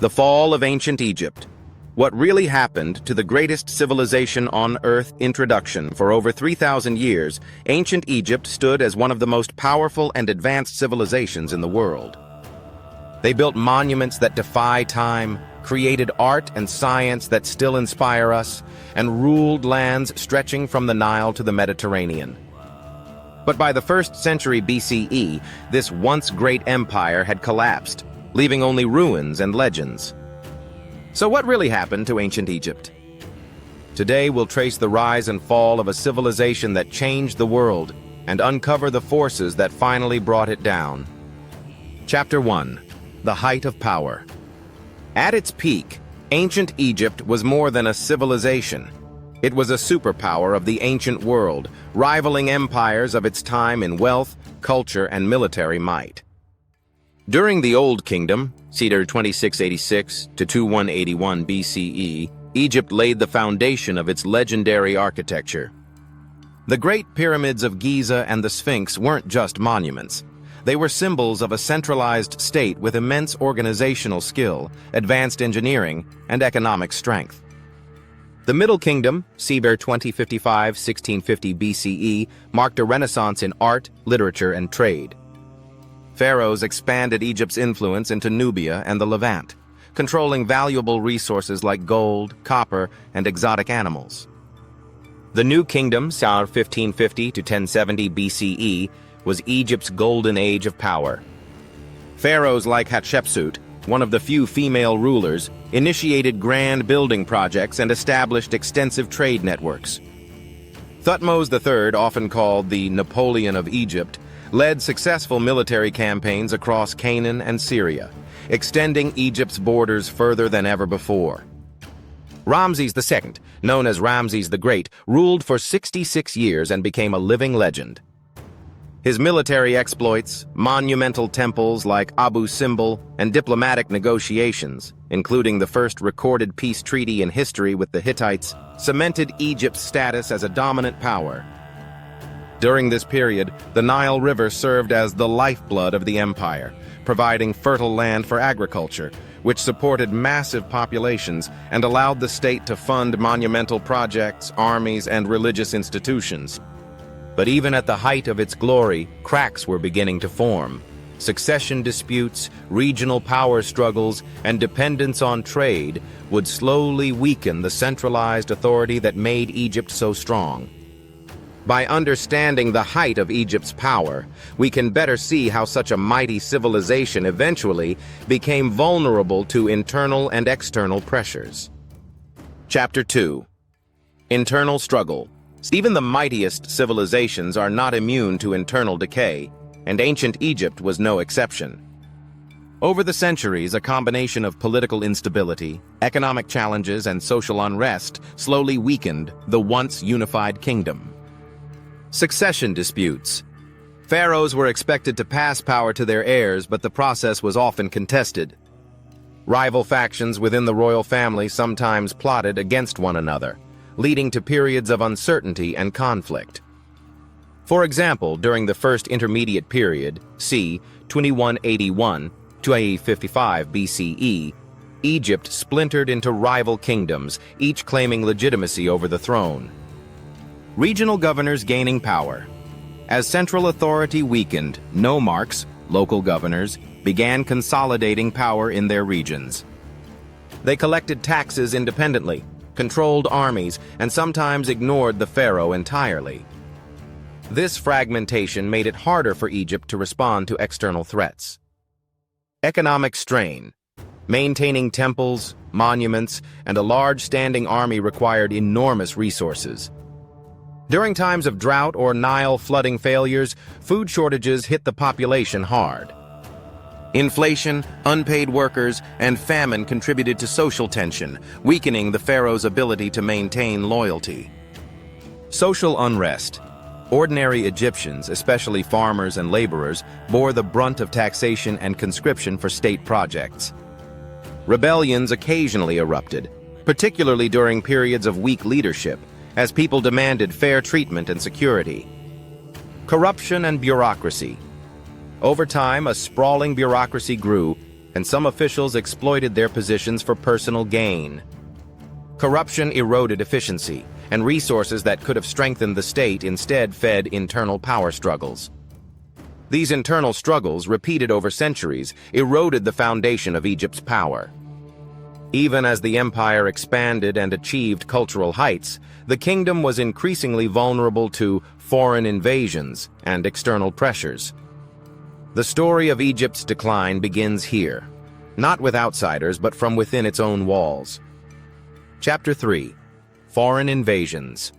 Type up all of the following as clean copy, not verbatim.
The fall of ancient Egypt. What really happened to the greatest civilization on Earth? Introduction. For over 3,000 years, ancient Egypt stood as one of the most powerful and advanced civilizations in the world. They built monuments that defy time, created art and science that still inspire us, and ruled lands stretching from the Nile to the Mediterranean. But by the 1st century BCE, this once great empire had collapsed, leaving only ruins and legends. So what really happened to ancient Egypt? Today we'll trace the rise and fall of a civilization that changed the world and uncover the forces that finally brought it down. Chapter 1. The Height of Power. At its peak, ancient Egypt was more than a civilization. It was a superpower of the ancient world, rivaling empires of its time in wealth, culture, and military might. During the Old Kingdom, c. 2686 to 2181 BCE, Egypt laid the foundation of its legendary architecture. The Great Pyramids of Giza and the Sphinx weren't just monuments. They were symbols of a centralized state with immense organizational skill, advanced engineering, and economic strength. The Middle Kingdom, c. 2055-1650 BCE, marked a renaissance in art, literature, and trade. Pharaohs expanded Egypt's influence into Nubia and the Levant, controlling valuable resources like gold, copper, and exotic animals. The New Kingdom, c. 1550 to 1070 BCE, was Egypt's golden age of power. Pharaohs like Hatshepsut, one of the few female rulers, initiated grand building projects and established extensive trade networks. Thutmose III, often called the Napoleon of Egypt, led successful military campaigns across Canaan and Syria, extending Egypt's borders further than ever before. Ramses II, known as Ramses the Great, ruled for 66 years and became a living legend. His military exploits, monumental temples like Abu Simbel, and diplomatic negotiations, including the first recorded peace treaty in history with the Hittites, cemented Egypt's status as a dominant power. During this period, the Nile River served as the lifeblood of the empire, providing fertile land for agriculture, which supported massive populations and allowed the state to fund monumental projects, armies, and religious institutions. But even at the height of its glory, cracks were beginning to form. Succession disputes, regional power struggles, and dependence on trade would slowly weaken the centralized authority that made Egypt so strong. By understanding the height of Egypt's power, we can better see how such a mighty civilization eventually became vulnerable to internal and external pressures. Chapter 2. Internal Struggle. Even the mightiest civilizations are not immune to internal decay, and ancient Egypt was no exception. Over the centuries, a combination of political instability, economic challenges, and social unrest slowly weakened the once unified kingdom. Succession disputes. Pharaohs were expected to pass power to their heirs, but the process was often contested. Rival factions within the royal family sometimes plotted against one another, leading to periods of uncertainty and conflict. For example, during the First Intermediate Period, c. 2181 to 855 BCE, Egypt splintered into rival kingdoms, each claiming legitimacy over the throne. Regional governors gaining power. As central authority weakened, nomarchs, local governors, began consolidating power in their regions. They collected taxes independently, controlled armies, and sometimes ignored the pharaoh entirely. This fragmentation made it harder for Egypt to respond to external threats. Economic strain. Maintaining temples, monuments, and a large standing army required enormous resources. During times of drought or Nile flooding failures, food shortages hit the population hard. Inflation, unpaid workers, and famine contributed to social tension, weakening the pharaoh's ability to maintain loyalty. Social unrest. Ordinary Egyptians, especially farmers and laborers, bore the brunt of taxation and conscription for state projects. Rebellions occasionally erupted, particularly during periods of weak leadership, as people demanded fair treatment and security. Corruption and bureaucracy. Over time, a sprawling bureaucracy grew, and some officials exploited their positions for personal gain. Corruption eroded efficiency, and resources that could have strengthened the state instead fed internal power struggles. These internal struggles, repeated over centuries, eroded the foundation of Egypt's power. Even as the empire expanded and achieved cultural heights, the kingdom was increasingly vulnerable to foreign invasions and external pressures. The story of Egypt's decline begins here, not with outsiders but from within its own walls. Chapter 3. Foreign Invasions.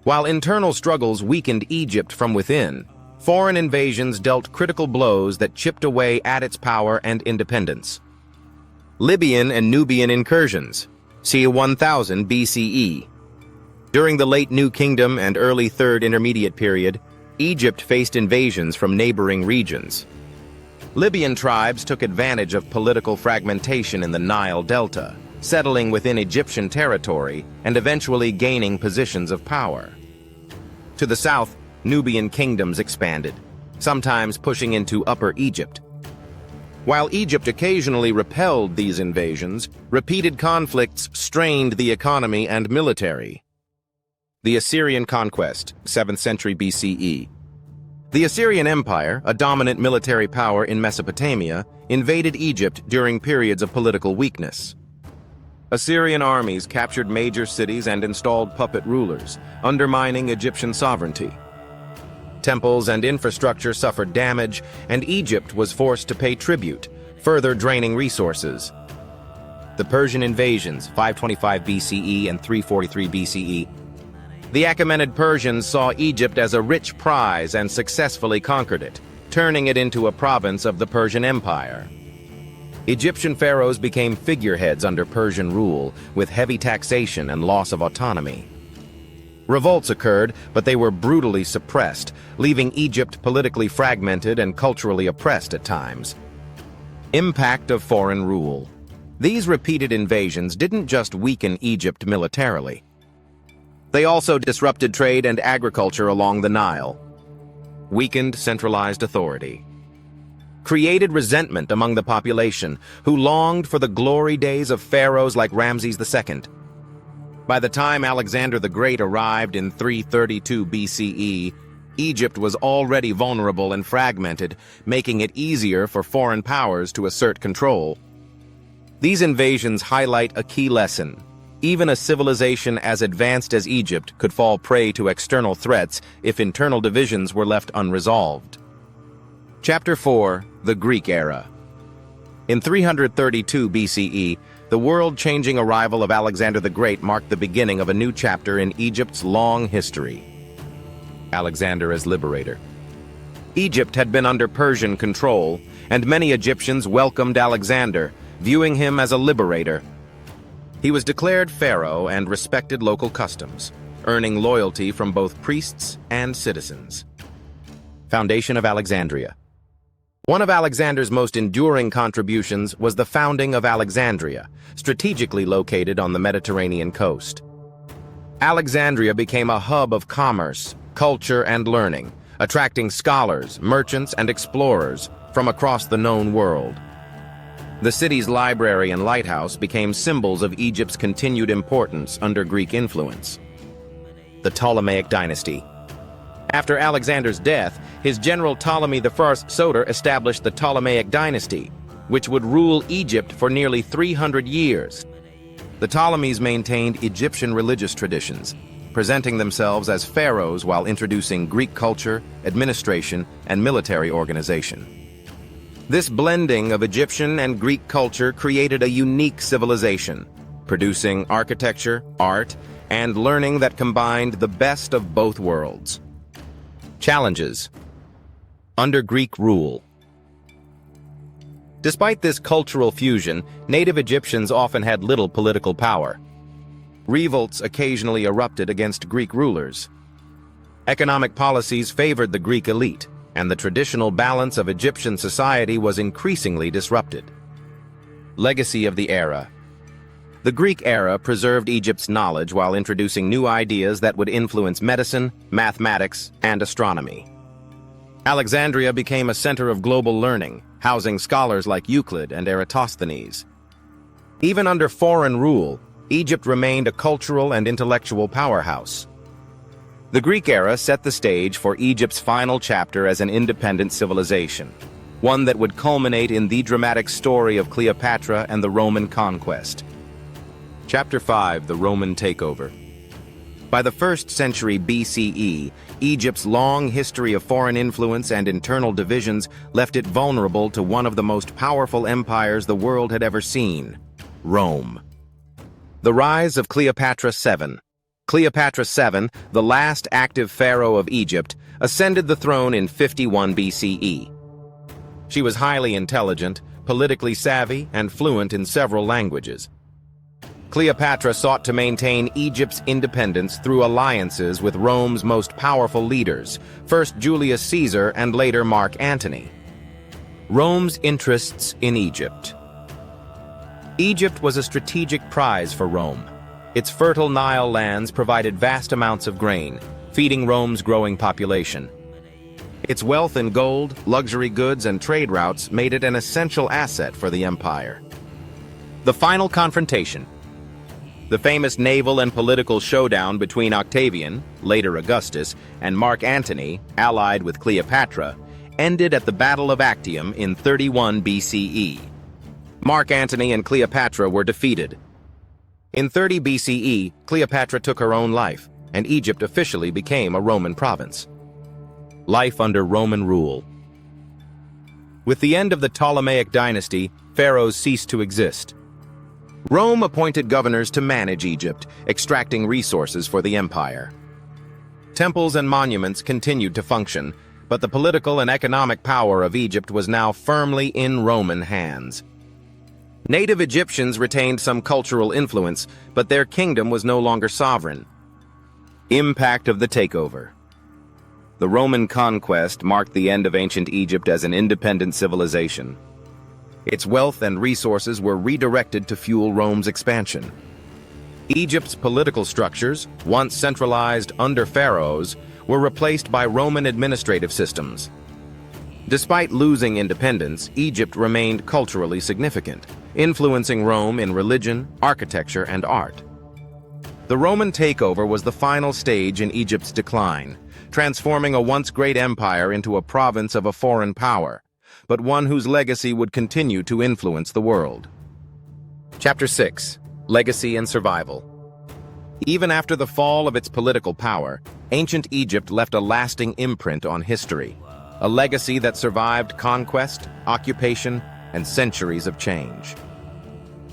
While internal struggles weakened Egypt from within, foreign invasions dealt critical blows that chipped away at its power and independence. Libyan and Nubian incursions, c. 1000 BCE. During the late New Kingdom and early Third Intermediate period, Egypt faced invasions from neighboring regions. Libyan tribes took advantage of political fragmentation in the Nile Delta, settling within Egyptian territory and eventually gaining positions of power. To the south, Nubian kingdoms expanded, sometimes pushing into Upper Egypt. While Egypt occasionally repelled these invasions, repeated conflicts strained the economy and military. The Assyrian conquest, 7th century BCE. The Assyrian Empire, a dominant military power in Mesopotamia, invaded Egypt during periods of political weakness. Assyrian armies captured major cities and installed puppet rulers, undermining Egyptian sovereignty. Temples and infrastructure suffered damage, and Egypt was forced to pay tribute, further draining resources. The Persian invasions, 525 BCE and 343 BCE. The Achaemenid Persians saw Egypt as a rich prize and successfully conquered it, turning it into a province of the Persian Empire. Egyptian pharaohs became figureheads under Persian rule, with heavy taxation and loss of autonomy. Revolts occurred, but they were brutally suppressed, leaving Egypt politically fragmented and culturally oppressed at times. Impact of foreign rule. These repeated invasions didn't just weaken Egypt militarily. They also disrupted trade and agriculture along the Nile, weakened centralized authority, created resentment among the population, who longed for the glory days of pharaohs like Ramses II. By the time Alexander the Great arrived in 332 BCE, Egypt was already vulnerable and fragmented, making it easier for foreign powers to assert control. These invasions highlight a key lesson. Even a civilization as advanced as Egypt could fall prey to external threats if internal divisions were left unresolved. Chapter 4. The Greek Era. In 332 BCE, the world-changing arrival of Alexander the Great marked the beginning of a new chapter in Egypt's long history. Alexander as liberator. Egypt had been under Persian control, and many Egyptians welcomed Alexander, viewing him as a liberator. He was declared pharaoh and respected local customs, earning loyalty from both priests and citizens. Foundation of Alexandria. One of Alexander's most enduring contributions was the founding of Alexandria, strategically located on the Mediterranean coast. Alexandria became a hub of commerce, culture, and learning, attracting scholars, merchants, and explorers from across the known world. The city's library and lighthouse became symbols of Egypt's continued importance under Greek influence. The Ptolemaic dynasty. After Alexander's death, his general Ptolemy I Soter established the Ptolemaic dynasty, which would rule Egypt for nearly 300 years. The Ptolemies maintained Egyptian religious traditions, presenting themselves as pharaohs while introducing Greek culture, administration, and military organization. This blending of Egyptian and Greek culture created a unique civilization, producing architecture, art, and learning that combined the best of both worlds. Challenges. Under Greek rule. Despite this cultural fusion, native Egyptians often had little political power. Revolts occasionally erupted against Greek rulers. Economic policies favored the Greek elite, and the traditional balance of Egyptian society was increasingly disrupted. Legacy of the era. The Greek era preserved Egypt's knowledge while introducing new ideas that would influence medicine, mathematics, and astronomy. Alexandria became a center of global learning, housing scholars like Euclid and Eratosthenes. Even under foreign rule, Egypt remained a cultural and intellectual powerhouse. The Greek era set the stage for Egypt's final chapter as an independent civilization, one that would culminate in the dramatic story of Cleopatra and the Roman conquest. Chapter 5: The Roman Takeover. By the 1st century BCE, Egypt's long history of foreign influence and internal divisions left it vulnerable to one of the most powerful empires the world had ever seen: Rome. The rise of Cleopatra VII. Cleopatra VII, the last active pharaoh of Egypt, ascended the throne in 51 BCE. She was highly intelligent, politically savvy, and fluent in several languages. Cleopatra sought to maintain Egypt's independence through alliances with Rome's most powerful leaders, first Julius Caesar and later Mark Antony. Rome's interests in Egypt. Egypt was a strategic prize for Rome. Its fertile Nile lands provided vast amounts of grain, feeding Rome's growing population. Its wealth in gold, luxury goods, and trade routes made it an essential asset for the empire. The final confrontation. The famous naval and political showdown between Octavian, later Augustus, and Mark Antony, allied with Cleopatra, ended at the Battle of Actium in 31 BCE. Mark Antony and Cleopatra were defeated. In 30 BCE, Cleopatra took her own life, and Egypt officially became a Roman province. Life under Roman rule. With the end of the Ptolemaic dynasty, pharaohs ceased to exist. Rome appointed governors to manage Egypt, extracting resources for the empire. Temples and monuments continued to function, but the political and economic power of Egypt was now firmly in Roman hands. Native Egyptians retained some cultural influence, but their kingdom was no longer sovereign. Impact of the takeover. The Roman conquest marked the end of ancient Egypt as an independent civilization. Its wealth and resources were redirected to fuel Rome's expansion. Egypt's political structures, once centralized under pharaohs, were replaced by Roman administrative systems. Despite losing independence, Egypt remained culturally significant, influencing Rome in religion, architecture, and art. The Roman takeover was the final stage in Egypt's decline, transforming a once great empire into a province of a foreign power, but one whose legacy would continue to influence the world. Chapter 6: Legacy and Survival. Even after the fall of its political power, ancient Egypt left a lasting imprint on history, a legacy that survived conquest, occupation, and centuries of change.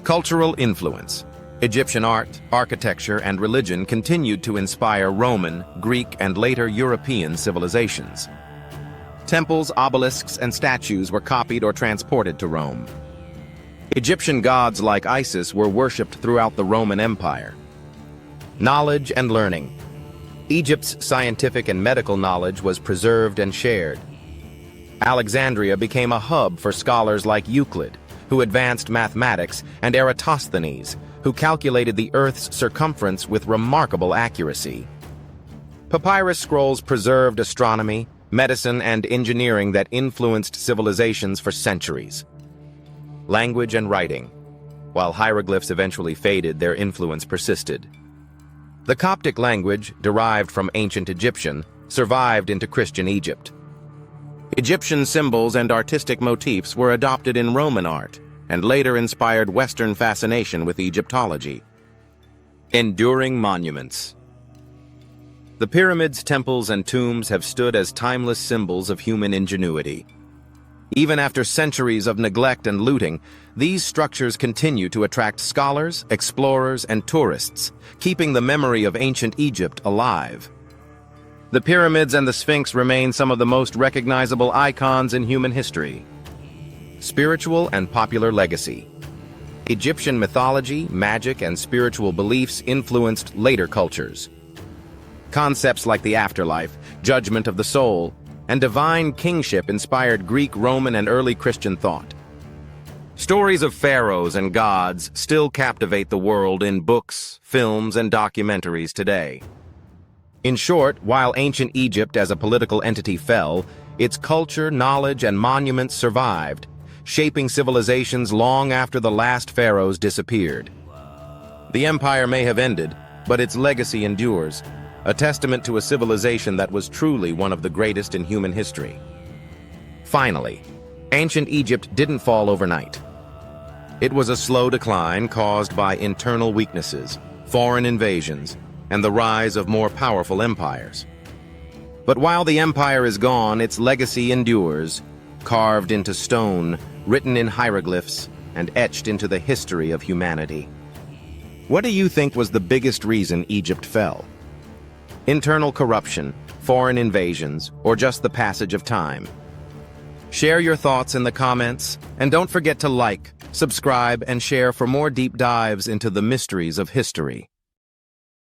Cultural influence. Egyptian art, architecture, and religion continued to inspire Roman, Greek, and later European civilizations. Temples, obelisks, and statues were copied or transported to Rome. Egyptian gods like Isis were worshipped throughout the Roman Empire. Knowledge and learning. Egypt's scientific and medical knowledge was preserved and shared. Alexandria became a hub for scholars like Euclid, who advanced mathematics, and Eratosthenes, who calculated the Earth's circumference with remarkable accuracy. Papyrus scrolls preserved astronomy, medicine, and engineering that influenced civilizations for centuries. Language and writing. While hieroglyphs eventually faded, their influence persisted. The Coptic language, derived from ancient Egyptian, survived into Christian Egypt. Egyptian symbols and artistic motifs were adopted in Roman art, and later inspired Western fascination with Egyptology. Enduring monuments. The pyramids, temples, and tombs have stood as timeless symbols of human ingenuity. Even after centuries of neglect and looting, these structures continue to attract scholars, explorers, and tourists, keeping the memory of ancient Egypt alive. The pyramids and the Sphinx remain some of the most recognizable icons in human history. Spiritual and popular legacy. Egyptian mythology, magic, and spiritual beliefs influenced later cultures. Concepts like the afterlife, judgment of the soul, and divine kingship inspired Greek, Roman, and early Christian thought. Stories of pharaohs and gods still captivate the world in books, films, and documentaries today. In short, while ancient Egypt as a political entity fell, its culture, knowledge, and monuments survived, shaping civilizations long after the last pharaohs disappeared. The empire may have ended, but its legacy endures, a testament to a civilization that was truly one of the greatest in human history. Finally, ancient Egypt didn't fall overnight. It was a slow decline caused by internal weaknesses, foreign invasions, and the rise of more powerful empires. But while the empire is gone, its legacy endures, carved into stone, written in hieroglyphs, and etched into the history of humanity. What do you think was the biggest reason Egypt fell? Internal corruption, foreign invasions, or just the passage of time? Share your thoughts in the comments, and don't forget to like, subscribe, and share for more deep dives into the mysteries of history.